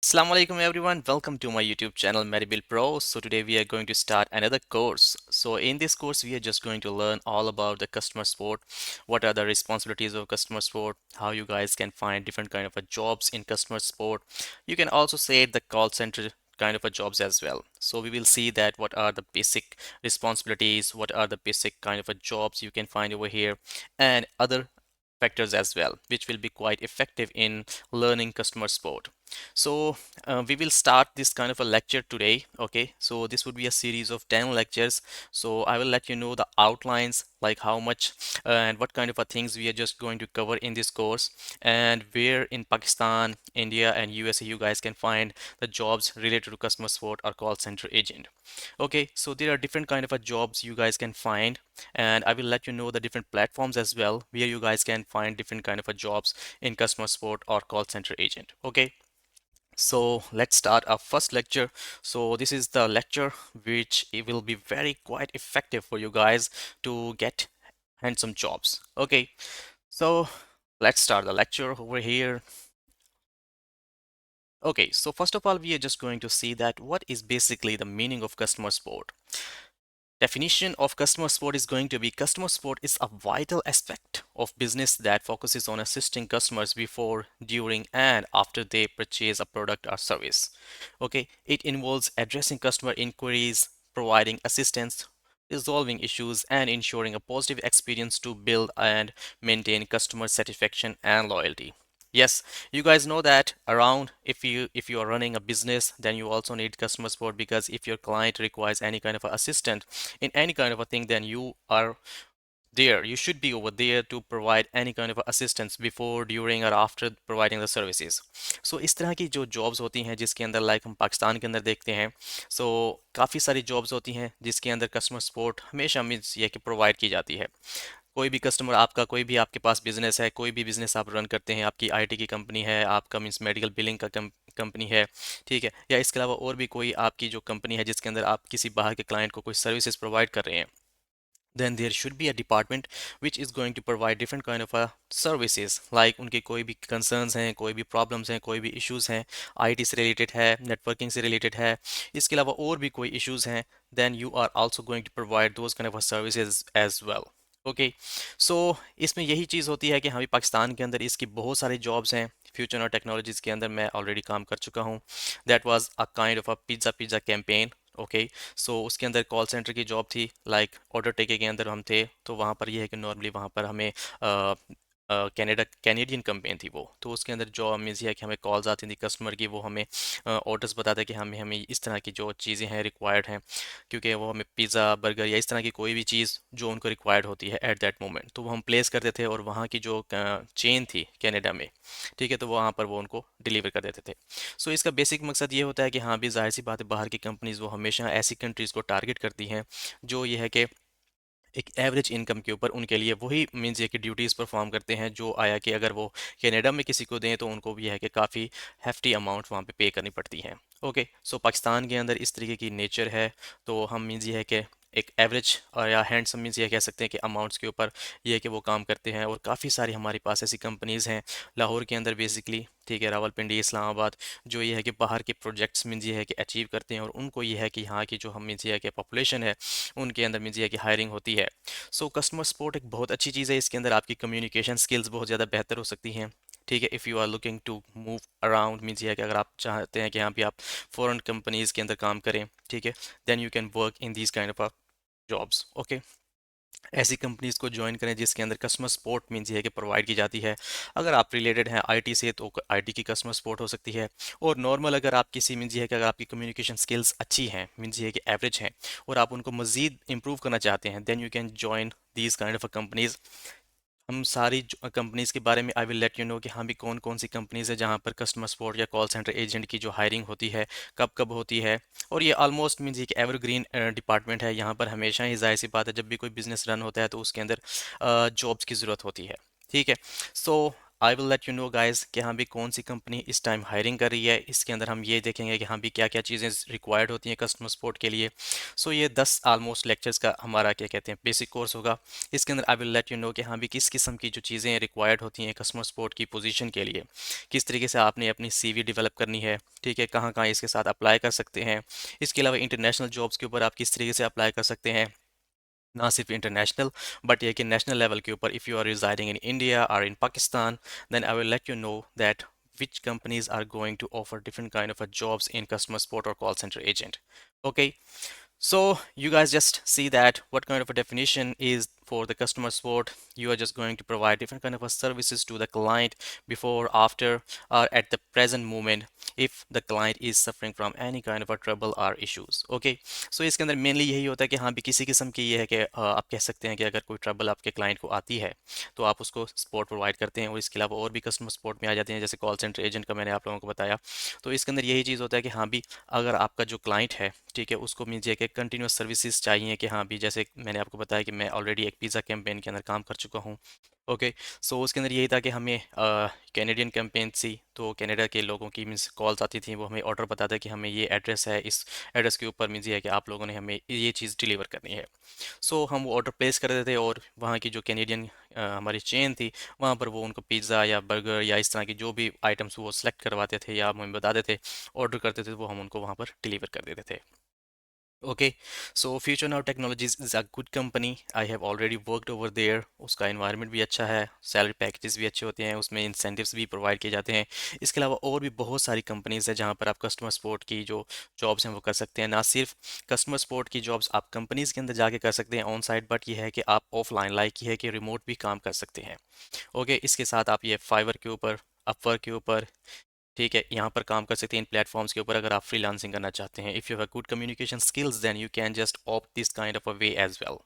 Assalamualaikum everyone, welcome to my YouTube channel Medibil Pro. So today we are going to start another course. So in this course we are just going to learn all about the customer support, what are the responsibilities of customer support, how you guys can find different kind of jobs in customer support. You can also say the call center kind of jobs as well. So we will see that what are the basic responsibilities, what are the basic kind of jobs you can find over here, and other factors as well, which will be quite effective in learning customer support. So we will start this kind of a lecture today. Okay, so this would be a series of 10 lectures. So I will let you know the outlines, like how much and what kind of a things we are just going to cover in this course, and where in Pakistan, India and USA you guys can find the jobs related to customer support or call center agent. Okay, so there are different kind of a jobs you guys can find, and I will let you know the different platforms as well where you guys can find different kind of a jobs in customer support or call center agent. Okay, so let's start our first lecture. So this is the lecture which it will be very quite effective for you guys to get handsome jobs. Okay, so let's start the lecture over here. Okay, so first of all, we are just going to see that what is basically the meaning of customer support. Definition of customer support is going to be customer support is a vital aspect of business that focuses on assisting customers before, during, and after they purchase a product or service. Okay, it involves addressing customer inquiries, providing assistance, resolving issues, and ensuring a positive experience to build and maintain customer satisfaction and loyalty. Yes, you guys know that around if you are running a business, then you also need customer support, because if your client requires any kind of a assistant in any kind of a thing, then you are there. You should be over there to provide any kind of assistance before, during और after providing the services. So इस तरह की जो jobs होती हैं जिसके अंदर like हम पाकिस्तान के अंदर देखते हैं, so काफ़ी सारी jobs होती हैं जिसके अंदर customer support हमेशा मीन्स ये कि provide की जाती है। कोई भी कस्टमर आपका, कोई भी आपके पास बिजनेस है, कोई भी बिजनेस आप रन करते हैं, आपकी आईटी की कंपनी है, आपका मीन्स मेडिकल बिलिंग का कंपनी है, ठीक है, या इसके अलावा और भी कोई आपकी जो कंपनी है जिसके अंदर आप किसी बाहर के क्लाइंट को कोई सर्विसेज प्रोवाइड कर रहे हैं, then there should be a department which is going to provide different kind of services, like उनके कोई भी concerns हैं, कोई भी problems हैं, कोई भी issues हैं, IT से related है, networking से related है, इसके अलावा और भी कोई issues हैं, then you are also going to provide those kind of services as well. Okay, so इसमें यही चीज़ होती है कि हमें पाकिस्तान के अंदर इसकी बहुत सारे जॉब्स हैं। फ्यूचर और टेक्नोलॉजीज़ के अंदर मैं ऑलरेडी काम कर चुका हूँ। That was a kind of a pizza campaign. Okay, so उसके अंदर कॉल सेंटर की जॉब थी, लाइक ऑर्डर टेके के अंदर हम थे, तो वहाँ पर यह है कि नॉर्मली वहाँ पर हमें कैनेडियन कंपेन थी वो, तो उसके अंदर जो मीन्स ये है कि हमें कॉल्स आती थी कस्टमर की, वो हमें ऑर्डर्स बताता है कि हमें हमें इस तरह की जो चीज़ें हैं रिक्वायर्ड हैं, क्योंकि वो हमें पिज़्ज़ा बर्गर या इस तरह की कोई भी चीज़ जो उनको रिक्वायर्ड होती है एट दैट मोमेंट, तो वो हम प्लेस करते थे, और वहाँ की जो चेन थी कनाडा में, ठीक है, तो वहाँ पर वो उनको डिलीवर कर देते थे। सो इसका बेसिक मकसद ये होता है कि हाँ भी जाहिर सी बात है, बाहर की कंपनीज़ वो हमेशा ऐसी कंट्रीज़ को टारगेट करती हैं जो ये है कि एक एवरेज इनकम के ऊपर उनके लिए वही मीन्स ये कि ड्यूटीज़ परफॉर्म करते हैं, जो आया कि अगर वो कनाडा में किसी को दें तो उनको भी है कि काफ़ी hefty अमाउंट वहाँ पे पे करनी पड़ती हैं। ओके, सो पाकिस्तान के अंदर इस तरीके की नेचर है, तो हम मीन्स ये है कि एक एवरेज और या हैंडसम मीन्स ये कह सकते हैं कि अमाउंट्स के ऊपर ये है कि वो काम करते हैं, और काफ़ी सारी हमारे पास ऐसी कंपनीज़ हैं लाहौर के अंदर बेसिकली, ठीक है, रावलपिंडी, इस्लामाबाद, जो ये है कि बाहर के प्रोजेक्ट्स मीन्स ये है कि अचीव करते हैं, और उनको ये है कि यहाँ की जो हम मीन्स ये है कि पॉपुलेशन है उनके अंदर मीन्स ये है कि हायरिंग होती है। सो कस्टमर सपोर्ट एक बहुत अच्छी चीज़ है, इसके अंदर आपकी कम्युनिकेशन स्किल्स बहुत ज़्यादा बेहतर हो सकती हैं, ठीक है। If you are looking to move around means ये है कि अगर आप चाहते हैं कि यहाँ पे आप फॉरेन कंपनीज़ के अंदर काम करें, ठीक है, then you can work in these kind of jobs. Okay, ऐसी कंपनीज को ज्वाइन करें जिसके अंदर कस्टमर सपोर्ट मीन्स ये है कि प्रोवाइड की जाती है। अगर आप रिलेटेड हैं आईटी से, तो आईटी की कस्टमर सपोर्ट हो सकती है, और नॉर्मल अगर आप किसी मीन्स ये है कि अगर आपकी कम्युनिकेशन स्किल्स अच्छी हैं, मीन्स ये है कि एवरेज हैं, और आप उनको मज़ीद इंप्रूव करना चाहते हैं, then you can join these kind of companies. हम सारी कंपनीज के बारे में I will let you know कि हाँ भी कौन कौन सी कंपनीज है जहाँ पर कस्टमर सपोर्ट या कॉल सेंटर एजेंट की जो हायरिंग होती है कब कब होती है। और ये ऑलमोस्ट मीन्स एक एवरग्रीन डिपार्टमेंट है, यहाँ पर हमेशा ही जाहिर सी बात है जब भी कोई बिजनेस रन होता है तो उसके अंदर जॉब्स की ज़रूरत होती है, ठीक है। So I will let you know guys कि हाँ भी कौन सी कंपनी इस टाइम हायरिंग कर रही है। इसके अंदर हम ये देखेंगे कि हाँ भी क्या क्या चीज़ें रिक्वायर्ड होती हैं कस्टमर सपोर्ट के लिए। सो ये 10 ऑलमोस्ट लेक्चर्स का हमारा क्या कहते हैं बेसिक कोर्स होगा। इसके अंदर आई विल लेट यू नो कि हाँ भी किस किस्म की जो चीज़ें रिक्वायर्ड होती हैं कस्टमर सपोर्ट की पोजीशन के लिए, किस तरीके से आपने अपनी सीवी डेवलप करनी है, ठीक है, कहाँ कहाँ इसके साथ अप्लाई कर सकते हैं। इसके अलावा इंटरनेशनल जॉब्स के ऊपर आप किस तरीके से अप्लाई कर सकते हैं, ना सिर्फ इंटरनेशनल बट ये कि नेशनल लेवल के ऊपर। If you are residing in India और in Pakistan, then I will let you know that which companies are going to offer different kind of jobs in customer support or call center agent. Okay, so you guys just see that what kind of a definition is for the customer support. You are just going to provide different kind of a services to the client before, after, or at the present moment if the client is suffering from any kind of a trouble or issues. Okay, so इसके अंदर mainly यही होता है कि हाँ भी किसी किस्म की ये है कि आप कह सकते हैं कि अगर कोई ट्रबल आपके क्लाइंट को आती है तो आप उसको सपोर्ट प्रोवाइड करते हैं। और इसके अलावा और भी कस्टमर सपोर्ट में आ जाते हैं जैसे कॉल सेंटर एजेंट का मैंने आप लोगों को बताया। तो इसके अंदर यही चीज़ होता है कि हाँ भी अगर आपका जो क्लाइंट है, ठीक है, उसको मीन्स ये कि कंटिन्यूस सर्विसेज चाहिए कि हाँ भी जैसे मैंने आपको बताया कि मैं ऑलरेडी एक पिज़्ज़ा कैंपेन के अंदर काम कर चुका हूँ। ओके, सो उसके अंदर यही था कि हमें कैनेडियन कैंपेन थी तो कनाडा के लोगों की मीन्स कॉल्स आती थी, वो हमें ऑर्डर बताता है कि हमें ये एड्रेस है, इस एड्रेस के ऊपर मीन्स ये है कि आप लोगों ने हमें ये चीज़ डिलीवर करनी है। सो हम वो ऑर्डर प्लेस कर देते थे और वहाँ की जो कैनेडियन हमारी चेन थी वहाँ पर वो उनको पिज़्ज़ा या बर्गर या इस तरह की जो भी आइटम्स वो सेलेक्ट करवाते थे या हमें बता देते, ऑर्डर करते थे, वो हम उनको वहाँ पर डिलीवर कर देते थे। Okay, so future now technologies is a good company, I have already worked over there. उसका इन्वायरमेंट भी अच्छा है, सैलरी पैकेजेस भी अच्छे होते हैं, उसमें इंसेंटिव्स भी प्रोवाइड किए जाते हैं। इसके अलावा और भी बहुत सारी कंपनीज हैं जहाँ पर आप कस्टमर सपोर्ट की जो जॉब्स हैं वो कर सकते हैं। ना सिर्फ कस्टमर सपोर्ट की जॉब्स आप कंपनीज के अंदर जाके कर सकते हैं ऑन साइट, बट ये है कि आप ऑफलाइन लाइक ये है कि रिमोट भी काम कर सकते हैं। ओके, इसके साथ आप ये फाइवर के ऊपर, अपवर्क के ऊपर, ठीक है, यहाँ पर काम कर सकते हैं इन प्लेटफॉर्म्स के ऊपर अगर आप फ्रीलांसिंग करना चाहते हैं। If you have good communication skills then you can just opt this kind of a way as well.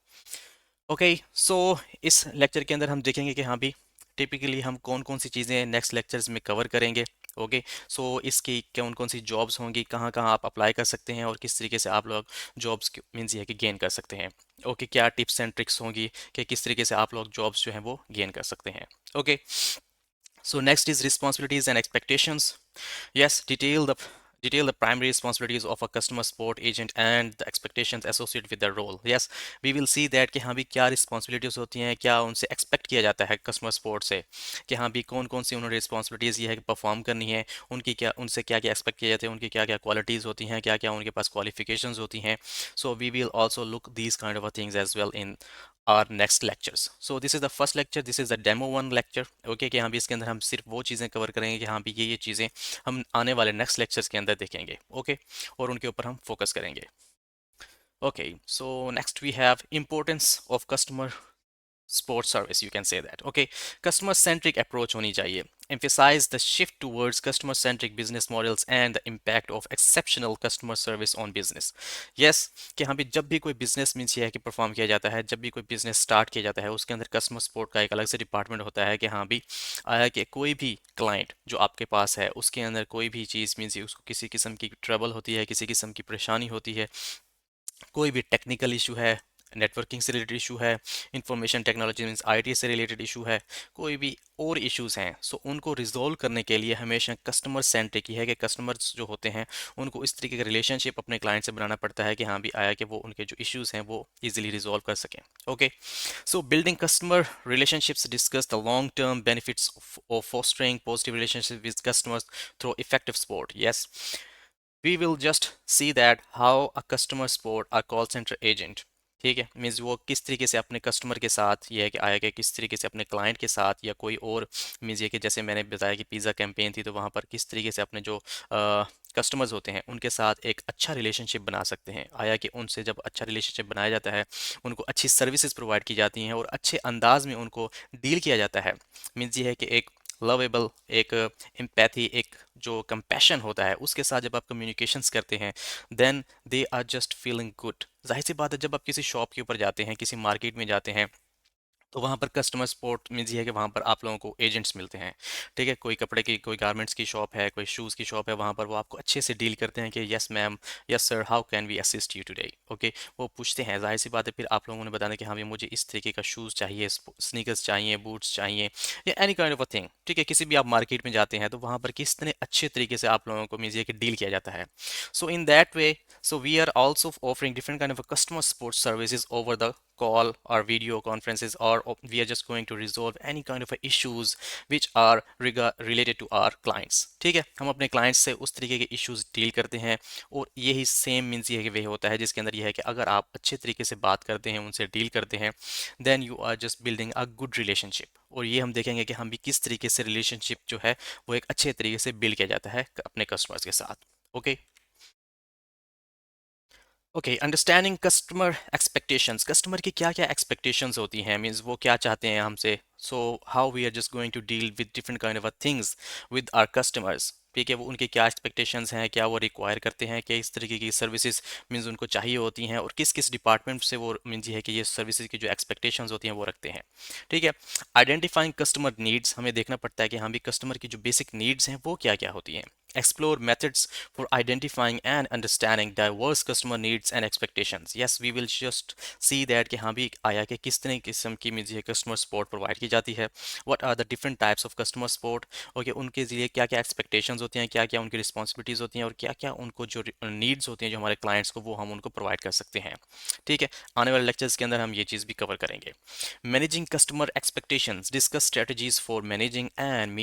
Okay, so इस लेक्चर के अंदर हम देखेंगे कि हाँ भी टिपिकली हम कौन कौन सी चीज़ें नेक्स्ट लेक्चर्स में कवर करेंगे। ओके, सो इसकी कौन कौन सी जॉब्स होंगी, कहाँ कहाँ आप अप्लाई कर सकते हैं और किस तरीके से आप लोग जॉब्स मीन्स ये है कि गेन कर सकते हैं। ओके, क्या टिप्स एंड ट्रिक्स होंगी कि किस तरीके से आप लोग जॉब्स जो हैं वो गेन कर सकते हैं। Okay, so next is responsibilities and expectations. Yes, detail the primary responsibilities of a customer support agent and the expectations associated with the role. Yes, we will see that कि हाँ भी क्या responsibilities होती हैं, क्या उनसे expect किया जाता है customer support से, कि हाँ भी कौन कौन सी उन्होंने responsibilities ये है कि perform करनी है, उनकी क्या, उनसे क्या क्या expect किया जाता है, उनकी क्या क्या qualities होती हैं, क्या क्या उनके पास qualifications होती हैं। So we will also look these kind of things as well in our next lectures. So this is the first lecture, this is the demo one lecture. Okay, कि हाँ भी इसके अंदर हम सिर्फ वो चीज़ें कवर करेंगे कि हाँ भी ये चीज़ें हम आने वाले नेक्स्ट लेक्चर्स के अंदर देखेंगे। ओके, और उनके ऊपर हम फोकस करेंगे। Okay, so next we have importance of customer sport service, you can say that. Okay, customer centric approach होनी चाहिए, emphasize the shift towards customer centric business models and the impact of exceptional customer service on business. Yes, कि हाँ भी जब भी कोई business means ये है कि परफॉर्म किया जाता है, जब भी कोई बिजनेस स्टार्ट किया जाता है उसके अंदर कस्टमर सपोर्ट का एक अलग से डिपार्टमेंट होता है कि हाँ भी आया कि कोई भी क्लाइंट जो आपके पास है उसके अंदर कोई भी चीज़ मीन्स उसको किसी किस्म की ट्रबल होती है, किसी किस्म की परेशानी होती है, कोई भी टेक्निकल इशू है, नेटवर्किंग से रिलेटेड इशू है, इंफॉर्मेशन टेक्नोलॉजी मीन्स आईटी से रिलेटेड इशू है, कोई भी और इश्यूज हैं, सो उनको रिजॉल्व करने के लिए हमेशा कस्टमर सेंट्रिक ही है कि कस्टमर्स जो होते हैं उनको इस तरीके का रिलेशनशिप अपने क्लाइंट से बनाना पड़ता है कि हाँ भी आया कि वो उनके जो इश्यूज हैं वो इजीली रिजॉल्व कर सकें। Okay, so building customer relationships discuss the long term benefits of fostering positive relationships with customers through effective support. Yes, we will just see that how a customer support a call center agent, ठीक है, means वो किस तरीके से अपने customer के साथ ये है कि आया कि किस तरीके से अपने क्लाइंट के साथ या कोई और मीन्स ये कि जैसे मैंने बताया कि पिज़्ज़ा कैंपेन थी तो वहाँ पर किस तरीके से अपने जो कस्टमर्स होते हैं उनके साथ एक अच्छा रिलेशनशिप बना सकते हैं। आया कि उनसे जब अच्छा रिलेशनशिप बनाया जाता है, उनको अच्छी सर्विसेज प्रोवाइड की जाती हैं और अच्छे अंदाज में उनको डील किया जाता है, मीन्स ये है कि एक लवेबल, एक एम्पैथी, एक जो कंपैशन होता है उसके साथ जब आप कम्युनिकेशंस करते हैं then they are just feeling good. जाहिर सी बात है जब आप किसी शॉप के ऊपर जाते हैं, किसी मार्केट में जाते हैं तो वहाँ पर कस्टमर सपोर्ट मीन्स ये है कि वहाँ पर आप लोगों को एजेंट्स मिलते हैं। ठीक है, कोई कपड़े की, कोई गारमेंट्स की शॉप है, कोई शूज़ की शॉप है, वहाँ पर वो आपको अच्छे से डील करते हैं कि yes ma'am, yes sir, how can we assist you today. Okay, वो पूछते हैं, जाहिर सी बात है, फिर आप लोगों ने बताना कि हाँ, भी मुझे इस तरीके का शूज़ चाहिए, स्नीकर्स चाहिए, बूट्स चाहिए, या any kind of a thing. ठीक है, किसी भी आप मार्केट में जाते हैं तो वहाँ पर किस तरह अच्छे तरीके से आप लोगों को मीन्स ये कि डील किया जाता है। So in that way, so we are also offering different kind of a customer support services over the call or video conferences, or we are just going to resolve any kind of issues which are related to our clients। ठीक है, हम अपने clients से उस तरीके के issues deal करते हैं, और यही सेम मीन्स ये वे होता है जिसके अंदर यह है कि अगर आप अच्छे तरीके से बात करते हैं, उनसे डील करते हैं, then you are just building a good relationship. और ये हम देखेंगे कि हम भी किस तरीके से रिलेशनशिप जो है वो एक अच्छे तरीके से बिल्ड किया जाता है अपने कस्टमर्स के साथ। Okay, okay, understanding customer expectations, customer की क्या क्या एक्सपेक्टेशंस होती हैं, मीन्स वो क्या चाहते हैं हमसे। So how we are just going to deal with different kind of things with our customers. ठीक है, वो उनके क्या एक्सपेक्टेशंस हैं, क्या वो रिक्वायर करते हैं, क्या इस तरीके की सर्विसेज मीन्स उनको चाहिए होती हैं, और किस किस डिपार्टमेंट से वो मीन्स ये है कि ये सर्विसेज की जो एक्सपेक्टेशंस होती हैं वो रखते हैं। ठीक है, आइडेंटिफाइंग कस्टमर नीड्स, हमें देखना पड़ता है कि हाँ भी कस्टमर की जो बेसिक नीड्स हैं वो क्या क्या होती हैं। Explore methods for identifying and understanding diverse customer needs and expectations। Yes, we will just see that कि हाँ भी आया कि किस तरह किस्म की मुझे कस्टमर सपोर्ट प्रोवाइड की जाती है। What are the different types of customer support? Okay, उनके लिए क्या क्या एक्सपेक्टेशंस होती हैं, क्या क्या उनकी रिस्पॉन्सिबिलिटीज़ होती हैं, और क्या क्या उनको जो नीड्स होती हैं जो हमारे क्लाइंट्स को, वो हम उनको प्रोवाइड कर सकते हैं। ठीक है, आने वाले लेक्चर्स के अंदर हम ये चीज़ भी कवर करेंगे। Managing customer expectations. Discuss strategies for managing and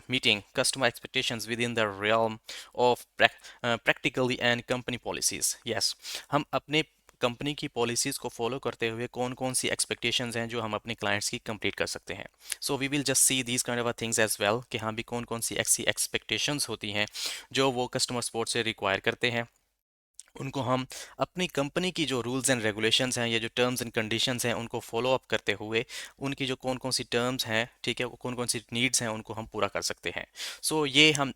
meeting customer expectations within the realm of practically and company policies। Yes, हम अपने कंपनी की पॉलिसीज़ को फॉलो करते हुए कौन कौन सी एक्सपेक्टेशंस हैं जो हम अपने क्लाइंट्स की कंप्लीट कर सकते हैं। So we will just see these kind of things as well कि हाँ भी कौन कौन सी ऐसी एक्सपेक्टेशंस होती हैं जो वो कस्टमर सपोर्ट से रिक्वायर करते हैं। उनको हम अपनी कंपनी की जो रूल्स एंड रेगुलेशंस हैं, या जो टर्म्स एंड कंडीशंस हैं, उनको फॉलो अप करते हुए उनकी जो कौन कौन सी टर्म्स हैं, ठीक है, वो कौन कौन सी नीड्स हैं, उनको हम पूरा कर सकते हैं। सो ये हम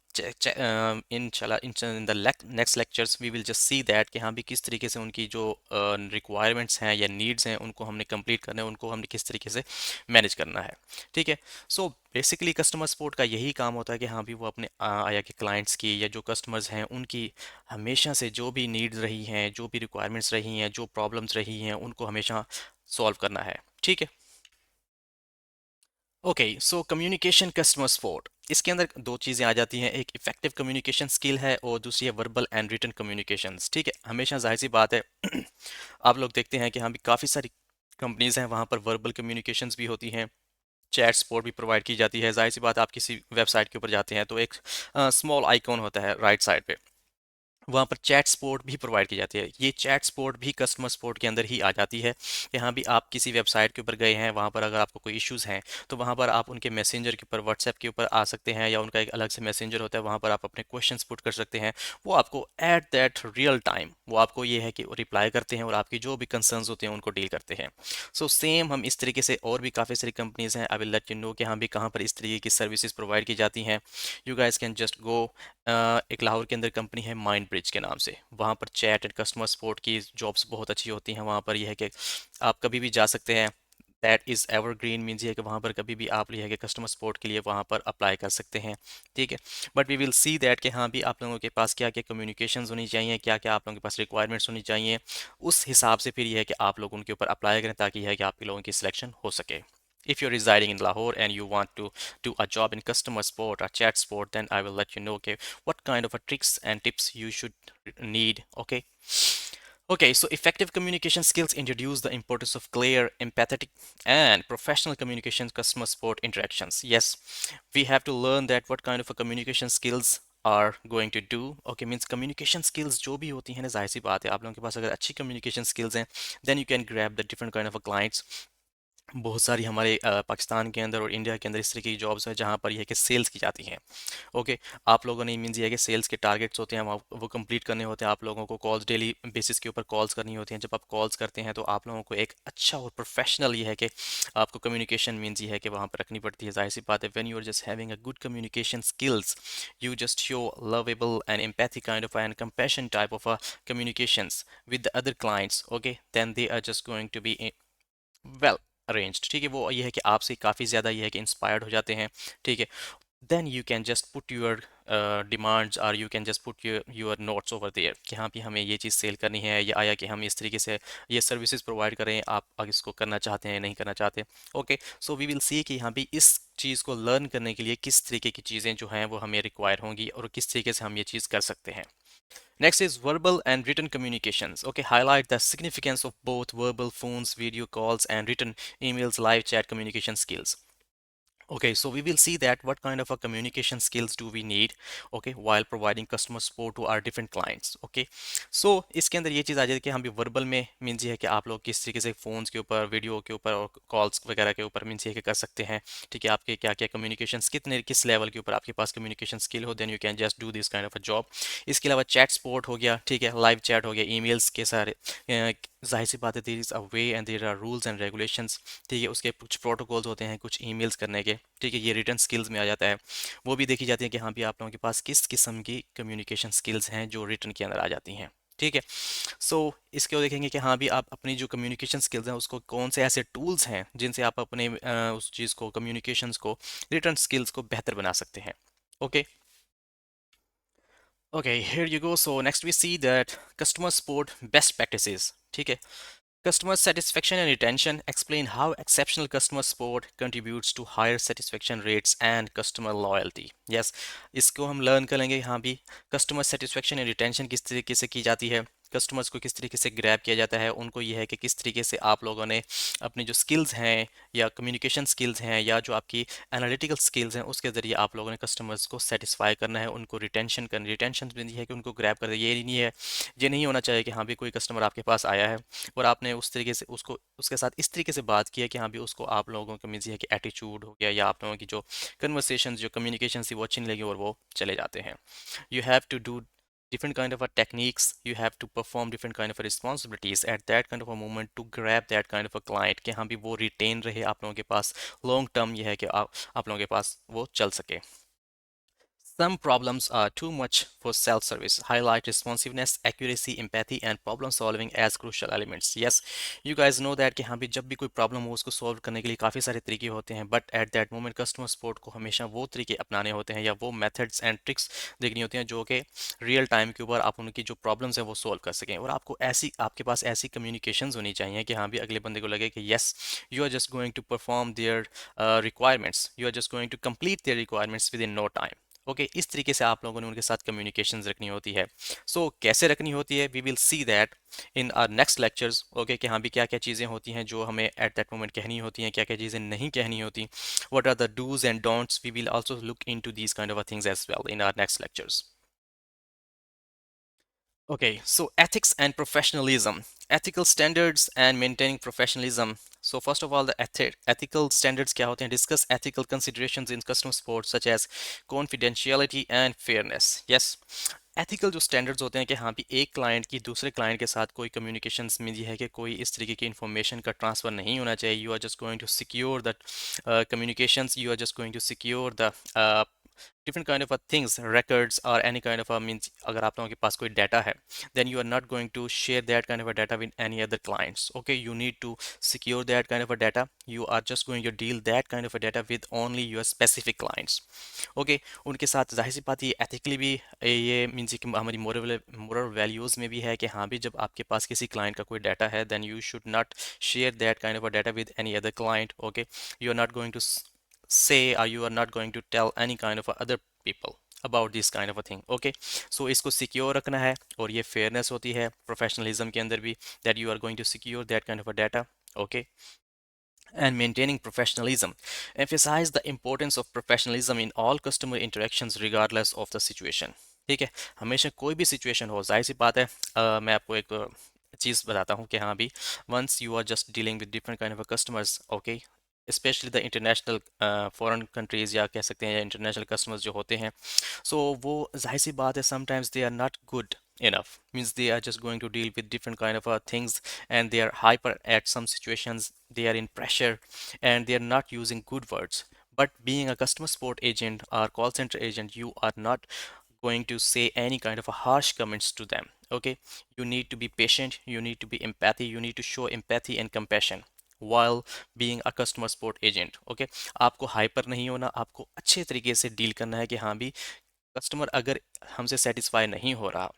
इंशाल्लाह in the next lectures we will just see that कि हाँ भी किस तरीके से उनकी जो रिक्वायरमेंट्स हैं या नीड्स हैं उनको हमने कंप्लीट करना है, उनको हमने किस तरीके से मैनेज करना है। ठीक है, सो बेसिकली कस्टमर सपोर्ट का यही काम होता है कि हाँ भी वो अपने आया के क्लाइंट्स की, या जो कस्टमर्स हैं उनकी हमेशा से जो भी नीड्स रही हैं, जो भी रिक्वायरमेंट्स रही हैं, जो प्रॉब्लम्स रही हैं, उनको हमेशा सॉल्व करना है। ठीक है, okay, so communication customer support, इसके अंदर दो चीज़ें आ जाती हैं, एक इफेक्टिव कम्युनिकेशन स्किल है और दूसरी है वर्बल एंड रिटन कम्युनिकेशंस। ठीक है, हमेशा जाहिर सी बात है आप लोग देखते हैं कि हाँ भी काफ़ी सारी कंपनीज हैं, वहाँ पर वर्बल कम्युनिकेशंस भी होती हैं, चैट सपोर्ट भी प्रोवाइड की जाती है। जाहिर सी बात, आप किसी वेबसाइट के ऊपर जाते हैं तो एक स्मॉल आइकॉन होता है राइट साइड पे, वहाँ पर चैट सपोर्ट भी प्रोवाइड की जाती है। ये चैट सपोर्ट भी कस्टमर सपोर्ट के अंदर ही आ जाती है कि हाँ भी आप किसी वेबसाइट के ऊपर गए हैं, वहाँ पर अगर आपको कोई इश्यूज़ हैं तो वहाँ पर आप उनके मैसेंजर के ऊपर, व्हाट्सएप के ऊपर आ सकते हैं, या उनका एक अलग से मैसेंजर होता है, वहाँ पर आप अपने क्वेश्चंस पुट कर सकते हैं। वो आपको एट दैट रियल टाइम वो आपको ये है कि रिप्लाई करते हैं और आपकी जो भी कंसर्न्स होते हैं उनको डील करते हैं। सो सेम हम इस तरीके से, और भी काफ़ी सारी कंपनीज हैं, आई विल लेट यू नो कि हाँ भी कहाँ पर इस तरीके की सर्विसेज प्रोवाइड की जाती हैं। You guys can just go, एक लाहौर के अंदर कंपनी है माइंड ब्रिज के नाम से, वहाँ पर चैट एंड कस्टमर सपोर्ट की जॉब्स बहुत अच्छी होती हैं। वहाँ पर यह है कि आप कभी भी जा सकते हैं, दैट इज़ एवरग्रीन, मीन्स ये है कि वहाँ पर कभी भी आप ये है कि कस्टमर सपोर्ट के लिए वहाँ पर अप्लाई कर सकते हैं। ठीक है, but we will see that कि हाँ भी आप लोगों के पास क्या क्या कम्युनिकेशंस होनी चाहिए, क्या क्या आप लोगों के पास रिक्वायरमेंट्स होनी चाहिए, उस हिसाब से फिर यह है कि आप लोग उनके ऊपर अप्लाई करें, ताकि यह है कि आप लोगों की सिलेक्शन हो सके। If you're residing in Lahore and you want to do a job in customer support or chat support, then I will let you know, okay, what kind of a tricks and tips you should need. Okay. Okay, so effective communication skills introduce the importance of clear, empathetic, and professional communication customer support interactions. Yes, we have to learn that what kind of a communication skills are going to do. Okay, means communication skills जो भी होती हैं ना, जाहिर सी बात है आप लोगों के पास अगर अच्छी communication skills हैं, then you can grab the different kind of a clients। बहुत सारी हमारे पाकिस्तान के अंदर और इंडिया के अंदर इस तरह की जॉब्स हैं जहाँ पर यह है कि सेल्स की जाती हैं। ओके, आप लोगों ने मीन्स ये है कि सेल्स के टारगेट्स होते हैं, वो कंप्लीट करने होते हैं, आप लोगों को कॉल्स डेली बेसिस के ऊपर कॉल्स करनी होती हैं। जब आप कॉल्स करते हैं तो आप लोगों को एक अच्छा और प्रोफेशनल ये है कि आपको कम्युनिकेशन मीन्स ये है कि वहाँ पर रखनी पड़ती है। जाहिर सी बात है, when you are just having a good communication skills, you just show lovable and empathy kind of and compassion type of a communications with the other clients, okay, then they are just going to be well, arranged, ठीक है, वो ये है कि आपसे काफ़ी ज़्यादा ये है कि इंस्पायर्ड हो जाते हैं, ठीक है, then you can just put your demands or you can just put your notes over there कि हाँ भी हमें ये चीज़ सेल करनी है, या आया कि हम इस तरीके से ये सर्विसेज प्रोवाइड करें, आप अगर इसको करना चाहते हैं नहीं करना चाहते। Okay, so we will see कि यहाँ भी इस चीज़ को लर्न करने के लिए किस तरीके की चीज़ें जो हैं वो हमें रिक्वायर होंगी और किस तरीके से हम ये चीज़ कर सकते हैं। Next is verbal and written communications. Okay, highlight the significance of both verbal phones, video calls, and written emails, live chat communication skills. Okay, so we will see that what kind of a communication skills do we need, okay, while providing customer support to our different clients. Okay, so इसके अंदर ये चीज़ आ जाती है कि हम भी verbal में means ये है कि आप लोग किस तरीके से फ़ोन्स के ऊपर, वीडियो के ऊपर और कॉल्स वगैरह के ऊपर मीन्स ये कि कर सकते हैं, ठीक है, आपके क्या क्या कम्युनिकेशंस कितने किस लेवल के ऊपर आपके पास कम्युनिकेशन स्किल हो, then you can just do this kind of a job. इसके अलावा चैट सपोर्ट हो गया, ठीक है, लाइव चैट हो गया, ईमेल्स के सारे जाहिर सी बात है, there is a way and there are rules and regulations, ठीक है, उसके कुछ प्रोटोकॉल्स होते हैं कुछ ईमेल्स करने के, ठीक है, ये रिटर्न स्किल्स में आ जाता है। वो भी देखी जाती है कि हाँ भी आप लोगों के पास किस किस्म की कम्युनिकेशन स्किल्स हैं जो रिटर्न के अंदर आ जाती हैं, ठीक है। सो इसके वो देखेंगे कि हाँ भी आप अपनी जो कम्युनिकेशन स्किल्स हैं उसको कौन से ऐसे टूल्स हैं जिनसे आप अपने उस चीज़ को कम्युनिकेशंस को रिटर्न स्किल्स को बेहतर बना सकते हैं। Okay, okay, here you go. So next we see that customer support best practices, ठीक है, customer satisfaction and retention. Explain how exceptional customer support contributes to higher satisfaction rates and customer loyalty. Yes, इसको हम learn करेंगे यहाँ भी। Customer satisfaction and retention किस तरीके से की जाती है, कस्टमर्स को किस तरीके से ग्रैब किया जाता है, उनको ये है कि किस तरीके से आप लोगों ने अपनी जो स्किल्स हैं या कम्युनिकेशन स्किल्स हैं या जो आपकी एनालिटिकल स्किल्स हैं उसके ज़रिए आप लोगों ने कस्टमर्स को सेटिस्फाई करना है, उनको रिटेंशन करनी, रिटेंशन भी है कि उनको ग्रैब कर, ये नहीं है, ये नहीं होना चाहिए कि हाँ भी कोई कस्टमर आपके पास आया है और आपने उस तरीके से उसको उसके साथ इस तरीके से बात की है कि हाँ भी उसको आप लोगों का मीन्स ये है कि एटीट्यूड हो गया या आप लोगों की जो कन्वर्सेशन जो कम्युनिकेशन थी वो अच्छी नहीं लगी और वो चले जाते हैं। You have to do different kind of a techniques, you have to perform different kind of a responsibilities at that kind of a moment to grab that kind of a client कि हाँ भी वो retain रहे आप लोगों के पास long term, ये है कि आप लोगों के पास वो चल सके। Some problems are too much for self-service. Highlight responsiveness, accuracy, empathy, and problem solving as crucial elements. Yes, you guys know that कि हाँ भी जब भी कोई प्रॉब्लम हो उसको सॉल्व करने के लिए काफ़ी सारे तरीके होते हैं, but at that moment customer support को हमेशा वो तरीके अपनाने होते हैं या वो मेथड्स एंड ट्रिक्स देखनी होती हैं जो कि रियल टाइम के ऊपर आप उनकी जो प्रॉब्लम्स हैं वो सॉल्व कर सकें, और आपको ऐसी आपके पास ऐसी कम्युनिकेशंस होनी चाहिए कि हाँ भी अगले बंदे को लगे कि yes, you are just going to perform their requirements, you are just going to complete their requirements with in no time. ओके, इस तरीके से आप लोगों ने उनके साथ कम्युनिकेशंस रखनी होती है। सो कैसे रखनी होती है, we will see that in our next lectures. Okay, कि हाँ भी क्या क्या चीज़ें होती हैं जो हमें एट दैट मोमेंट कहनी होती हैं, क्या क्या चीज़ें नहीं कहनी होती, what are the dos and don'ts, we will also look into these kind of things as well in our next lectures. Okay, so ethics and professionalism, ethical standards and maintaining professionalism. So first of all, the ethical standards क्या होते हैं? Discuss ethical considerations in customer support such as confidentiality and fairness. Yes, ethical जो standards होते हैं कि हाँ भी एक क्लाइंट की दूसरे क्लाइंट के साथ कोई कम्युनिकेशंस में ये है कि कोई इस तरीके की इन्फॉर्मेशन का ट्रांसफ़र नहीं होना चाहिए। You are just going to secure the communications, you are just going to secure the different kind of a things, records or any kind of a means, अगर आप लोगों के पास कोई data है, then you are not going to share that kind of a data with any other clients. Okay, you need to secure that kind of a data, you are just going to deal that kind of a data with only your specific clients. Okay, उनके साथ जाहिर सी बात ये ethically भी ये means कि हमारी मोरल वैल्यूज़ में भी है कि हाँ भी जब आपके पास किसी क्लाइंट का कोई डाटा है then you should not share that kind of a data with any other client. Okay, you are not going to say or you are not going to tell any kind of other people about this kind of a thing. Okay, so इसको secure रखना है और ये fairness होती है professionalism के अंदर भी, that you are going to secure that kind of a data. Okay, and maintaining professionalism, emphasize the importance of professionalism in all customer interactions regardless of the situation. ठीक है, हमेशा कोई भी सिचुएशन हो, जाहिर सी बात है, मैं आपको एक चीज़ बताता हूँ कि हाँ भी once you are just dealing with different kind of customers, okay, specially the international foreign countries या कह सकते हैं या इंटरनेशनल कस्टमर्स जो होते हैं, सो वो जाहिर सी बात है sometimes they are not good enough, means they are just going to deal with different kind of things and they are hyper at some situations, they are in pressure and they are not using good words. But being a customer support agent or call center agent, you are not going to say any kind of a harsh comments to them. Okay, you need to be patient, you need to be empathy, you need to show empathy and compassion. while being a customer support agent. Okay, आपको hyper नहीं होना, आपको अच्छे तरीके से deal करना है कि हाँ भी कस्टमर अगर हमसे सेटिस्फाई नहीं हो रहा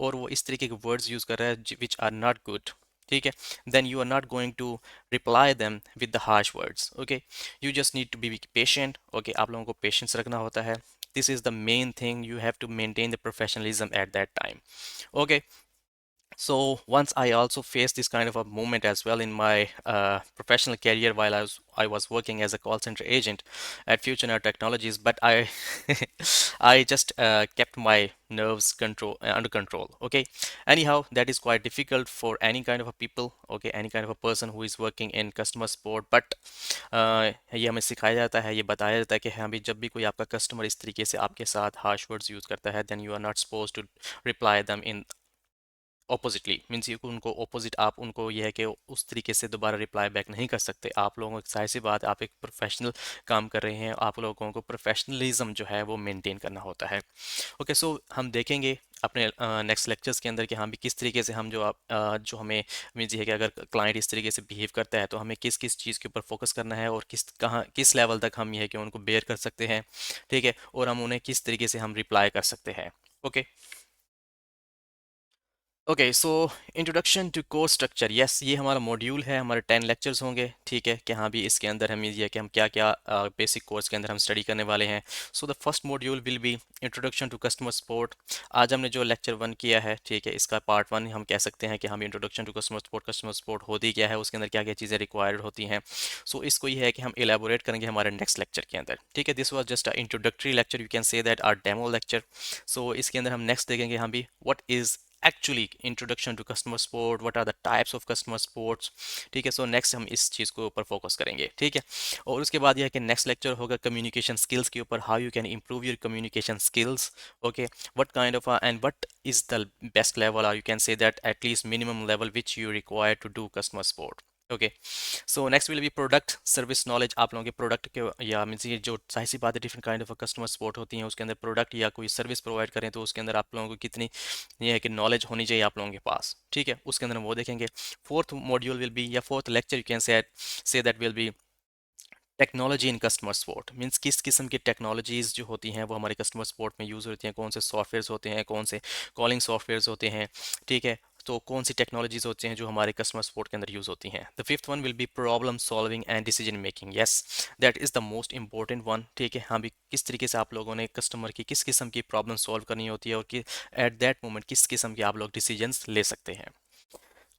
और वो इस तरीके के वर्ड्स यूज़ कर रहा है विच आर नॉट गुड, ठीक है, then you are not going to reply them with the harsh words. Okay, you just need to be patient. Okay, आप लोगों को पेशेंस रखना होता है। This is the main thing, you have to maintain the professionalism at that time. Okay, so once I also faced this kind of a moment as well in my professional career while I was working as a call center agent at Future Net Technologies, but I I just kept my nerves under control. Okay, anyhow, that is quite difficult for any kind of a people. Okay, any kind of a person who is working in customer support, but ये हमें सिखाया जाता है, ये बताया जाता है कि हाँ भी जब भी कोई आपका कस्टमर इस तरीके से आपके साथ harsh words यूज़ करता है, then you are not supposed to reply them in oppositely, means ये उनको ऑपोजिट, आप उनको ये है कि उस तरीके से दोबारा रिप्लाई बैक नहीं कर सकते। आप लोगों को जाहिर सी बात, आप एक प्रोफेशनल काम कर रहे हैं, आप लोगों को प्रोफेशनलिज्म जो है वो मेंटेन करना होता है। ओके, सो हम देखेंगे अपने नेक्स्ट लेक्चर्स के अंदर कि हम भी किस तरीके से हम जो हमें मीन्स ये है कि अगर क्लाइंट इस तरीके से बिहेव करता है तो हमें किस किस चीज़ के ऊपर फोकस करना है और किस लेवल तक हम ये है कि उनको बेयर कर सकते हैं, ठीक है, और हम उन्हें किस तरीके से हम रिप्लाई कर सकते हैं। Okay, okay, so introduction to course structure, yes, ये हमारा मॉड्यूल है, हमारे 10 लेक्चर्स होंगे, ठीक है, कि हाँ भी इसके अंदर हमें ये कि हम क्या क्या बेसिक कोर्स के अंदर हम स्टडी करने वाले हैं। So the first module will be introduction to customer support. आज हमने जो लेक्चर 1 किया है, ठीक है, इसका पार्ट 1 हम कह सकते हैं कि हम इंट्रोडक्शन टू कस्टमर सपोर्ट होती क्या है, उसके अंदर क्या क्या चीज़ें रिक्वायर्ड होती हैं। सो इसको ये है कि हम एलेबोरेट करेंगे हमारे नेक्स्ट लेक्चर के अंदर, ठीक है। This was just a introductory lecture, you can say that our demo lecture. So इसके अंदर हम नेक्स्ट देखेंगे हम भी what is actually introduction to customer support, what are the types of customer supports, ठीक है। सो नेक्स्ट हम इस चीज़ को ऊपर फोकस करेंगे, ठीक है। और उसके बाद यह है कि नेक्स्ट लेक्चर होगा कम्युनिकेशन स्किल्स के ऊपर, how you can improve your communication skills, okay, what kind of and what is the best level, or you can say that at least minimum level which you require to do customer support। Okay, so next will be product service knowledge. आप लोगों के product के या means ये जो जाहिर सी बात है different kind of customer support होती हैं, उसके अंदर प्रोडक्ट या कोई सर्विस प्रोवाइड करें तो उसके अंदर आप लोगों को कितनी ये है कि नॉलेज होनी चाहिए आप लोगों के पास, ठीक है, उसके अंदर हम वो देखेंगे। फोर्थ मॉड्यूल विल बी या fourth lecture you can say that will be technology in customer support. Means किस किस्म की टेक्नोलॉजीज़ जो होती हैं वो हमारे कस्टमर सपोर्ट में यूज़ होती हैं, कौन से सॉफ्टवेयर्स होते हैं, कौन से कॉलिंग सॉफ्टवेयर्स होते हैं, ठीक है, तो कौन सी टेक्नोलॉजीज होती हैं जो हमारे कस्टमर सपोर्ट के अंदर यूज़ होती हैं। The fifth one will B problem solving and decision making, yes, that is the most important one, ठीक है। हाँ भी किस तरीके से आप लोगों ने कस्टमर की किस किस्म की प्रॉब्लम सॉल्व करनी होती है और कि एट दैट मोमेंट किस किस्म के आप लोग डिसीजंस ले सकते हैं।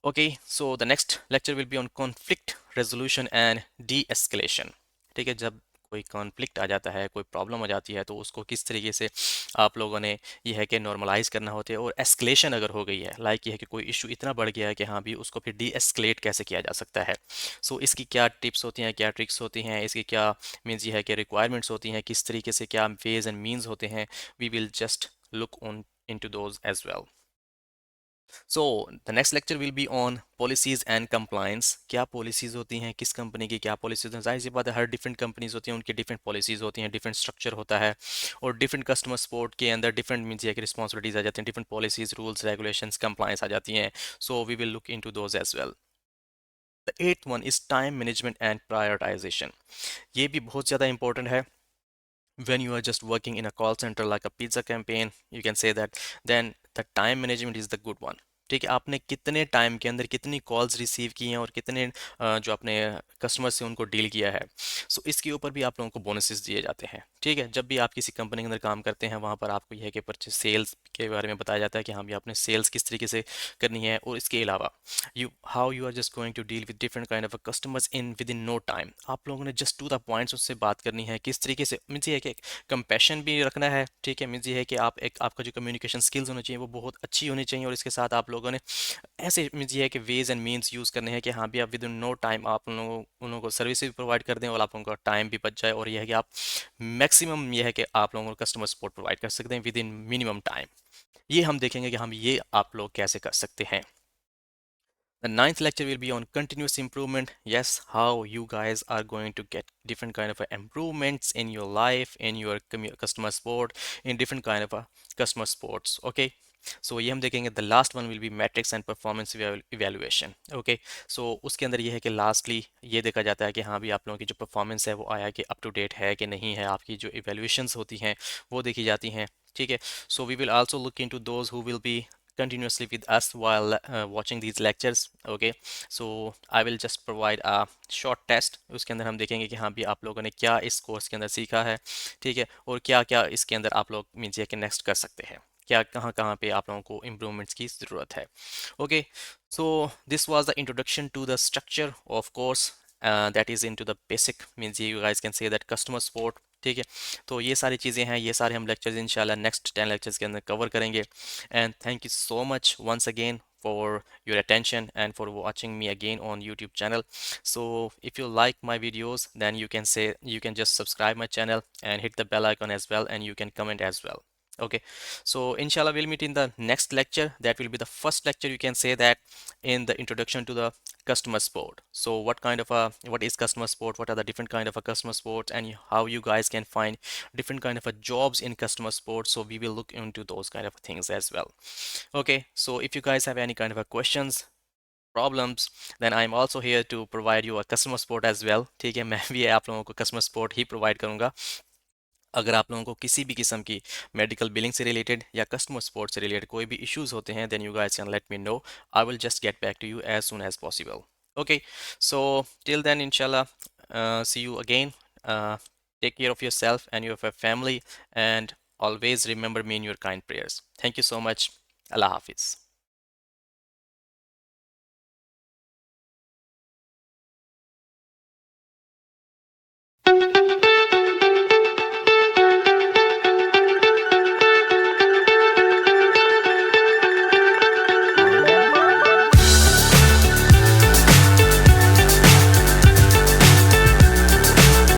Okay, so the next lecture will be on conflict resolution and D escalation, ठीक है। जब कोई कॉन्फ्लिक्ट आ जाता है, कोई प्रॉब्लम आ जाती है तो उसको किस तरीके से आप लोगों ने ये है कि नॉर्मलाइज करना होता है, और एस्केलेशन अगर हो गई है, लाइक ये है कि कोई इशू इतना बढ़ गया है कि हाँ भी उसको फिर डी एस्केलेट कैसे किया जा सकता है। सो इसकी क्या टिप्स होती हैं, क्या ट्रिक्स होती हैं, इसकी क्या मीन्स ये है कि रिक्वायरमेंट्स होती हैं, किस तरीके से क्या वेज एंड मीन्स होते हैं, we will just look on into those as well. So the next lecture will be on policies and compliance. क्या पॉलिसीज होती हैं, किस कंपनी की क्या पॉलिसीज हैं, जाहिर सी बात है हर डिफरेंट कंपनीज होती हैं, उनकी डिफरेंट पॉलिसीज होती हैं, डिफरेंट स्ट्रक्चर होता है, और डिफरेंट कस्टमर सपोर्ट के अंदर डिफरेंट मीन्स की रिस्पॉन्सिबिलिटीज आ जाती हैं, different policies, rules, regulations, compliance आ जाती हैं। So we will look into those as well. The eighth one is time management and prioritization. ये भी बहुत ज़्यादा इंपॉर्टेंट है when you are just working in a call center like a pizza campaign, you can say that then the time management is the good one, ठीक है। आपने कितने time के अंदर कितनी कॉल्स रिसीव की हैं और कितने जो आपने कस्टमर से उनको डील किया है, सो इसके ऊपर भी आप लोगों को बोनसेस दिए जाते हैं, ठीक है। जब भी आप किसी कंपनी के अंदर काम करते हैं वहाँ पर आपको यह है कि परचेज सेल्स के बारे में बताया जाता है कि हाँ भी आपने सेल्स किस तरीके से करनी है, और इसके अलावा you are just going to deal with different kind of customers in with in no time. आप लोगों ने जस्ट टू द पॉइंट्स उससे बात करनी है, किस तरीके से मीन्स ये है कि कंपैशन भी रखना है, ठीक है। मीन्स ये है कि आप एक आपका जो कम्युनिकेशन स्किल्स होनी चाहिए वो बहुत अच्छी होनी चाहिए, और इसके साथ आप लोगों ने ऐसे मीन्स ये है कि वेज एंड मीन्स यूज़ करने हैं कि हाँ भी आप विद इन नो टाइम आप उन लोगों को सर्विस भी प्रोवाइड कर दें और आप लोगों का टाइम भी बच जाए, और यह है कि आप मैक्सिमम ये है कि आप लोगों को कस्टमर सपोर्ट प्रोवाइड कर सकते हैं विद इन मिनिमम टाइम। ये हम देखेंगे कि हम ये आप लोग कैसे कर सकते हैं। The ninth lecture will be on continuous improvement. Yes, how you guys are going to get different kind of improvements in your life, in your customer support, in different kind of customer supports. Okay. सो ये हम देखेंगे। The last one will be metrics and performance evaluation. Okay, so उसके अंदर ये है कि lastly ये देखा जाता है कि हाँ भी आप लोगों की जो परफॉर्मेंस है वो आया कि अप टू डेट है कि नहीं है, आपकी जो इवेल्युएशंस होती हैं वो देखी जाती हैं। ठीक है, so we will also look into those who will be continuously with us while watching these lectures. Okay, so I will just provide a short test। उसके अंदर हम देखेंगे कि हाँ भी आप लोगों ने क्या इस कोर्स के अंदर सीखा है। ठीक है, और क्या क्या इसके अंदर आप लोग मीन्स ये कि नेक्स्ट कर सकते हैं, क्या कहाँ कहाँ पे आप लोगों को इम्प्रूवमेंट्स की ज़रूरत है। Okay, so this was the introduction to the structure of course that is into the basic means you guys can say that customer support। ठीक है, तो ये सारी चीज़ें हैं, ये सारे हम लेक्चर्स इंशाल्लाह नेक्स्ट 10 लेक्चर्स के अंदर कवर करेंगे। And thank you so much once again for your attention and for watching me again on YouTube channel. So if you like my videos, then you can just subscribe my channel and hit the bell icon as well, and you can comment as well. Okay, so inshallah we'll meet in the next lecture. That will be the first lecture, you can say that, in the introduction to the customer support. So what is customer support, what are the different kind of a customer support, and how you guys can find different kind of a jobs in customer support. So we will look into those kind of things as well. Okay, so if you guys have any kind of a questions, problems, then I'm also here to provide you a customer support as well। ठीक है, मैं भी आप लोगों को customer support ही provide करूंगा। अगर आप लोगों को किसी भी किस्म की मेडिकल बिलिंग से रिलेटेड या कस्टमर सपोर्ट से रिलेटेड कोई भी इश्यूज होते हैं, then you guys can let me know. I will just get back to you as soon as possible. Okay, so till then इंशाल्लाह see you again. Take care of yourself and your family, and always remember me in your kind prayers. Thank you so much. Allah Hafiz.